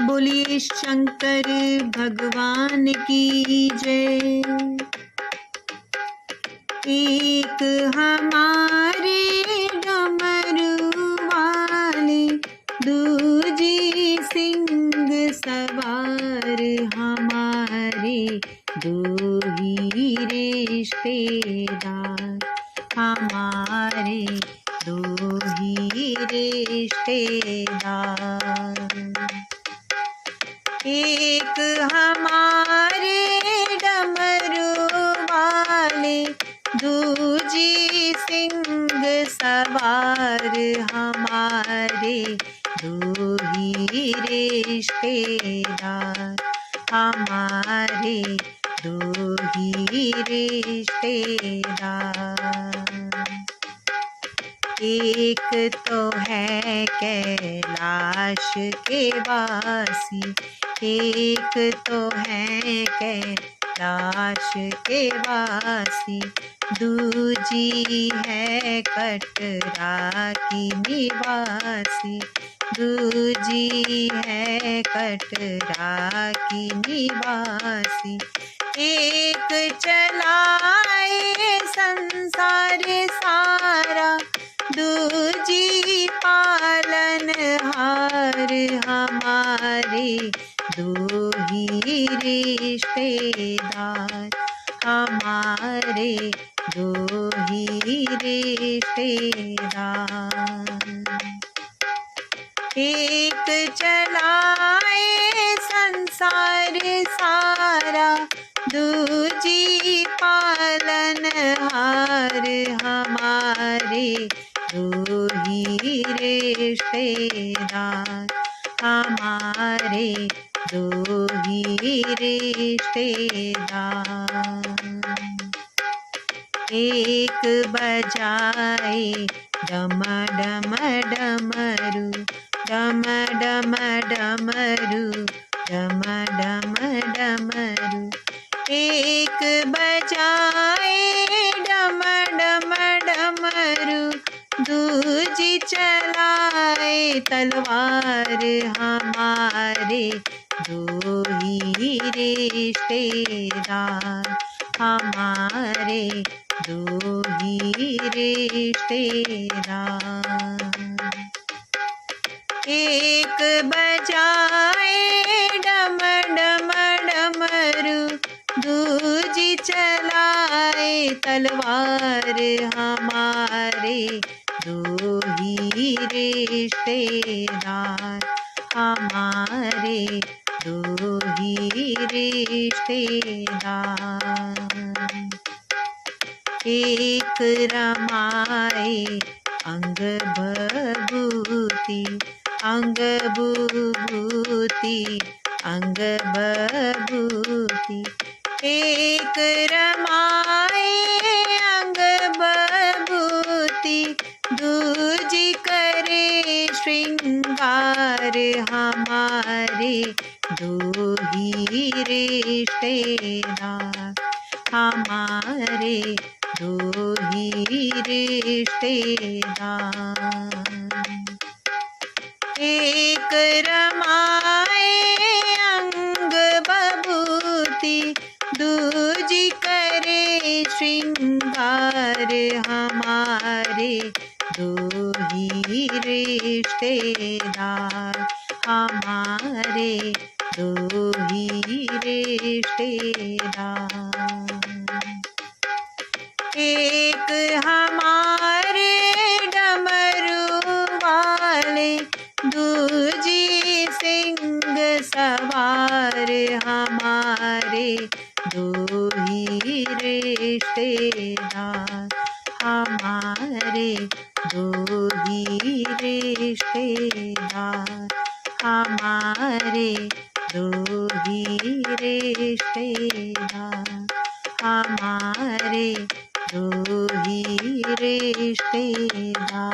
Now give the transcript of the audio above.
बोलिए शंकर भगवान की जय। एक हमारे डमरू वाले, दूजी सिंह सवार हमारे दो ही रिश्तेदार, हमारे दो ही रिश्तेदार। एक हमारे डमरू वाले, दूजी सिंह सवार हमारे दो ही रिश्तेदार, हमारे दो ही रिश्तेदार। एक तो है कैलाश के वासी, एक तो है कैलाश के वासी, दूजी है कटरा की निवासी, दूजी है कटरा की निवासी। एक चलाए संसार सारा, दूजी पालनहार हमारे दो ही रिश्तेदार, हमारे दो ही रिश्तेदार। एक चलाए संसार सारा, दूजी पालनहार हमारे दो ही रिश्तेदार, हमारे दो ही रिश्तेदार। एक बजाए डम डम डमरू, डम डम डमरू, डम डम डमरू। एक बजाए डम डम डमरू, दूजी चलाए तलवार हमारे दो ही रिश्तेदार, हमारे दो ही रिश्तेदार। एक बजाए डम डम डमरू, दूजी चलाए तलवार हमारे दो ही रिश्तेदार, हमारे दो ही रिश्तेदार। एक रमाए अंग बभूति, अंग विभूति, अंग बभूति। एक रमाए अंग बभूति, दूजी करे श्रृंगार हमारे दो ही रिश्तेदार, हमारे दो ही रिश्तेदार। एक रमाए अंग बभूति, दूजी करे श्रृंगार हमारे दो ही रिश्तेदार, हमारे दो ही रिश्तेदार। एक हमारे डमरू वाले, दूजी सिंह सवार हमारे दो ही रिश्तेदार, हमारे दो ही रिश्तेदार, हमारे दो ही रिश्तेदार, हमारे दो ही रिश्तेदार।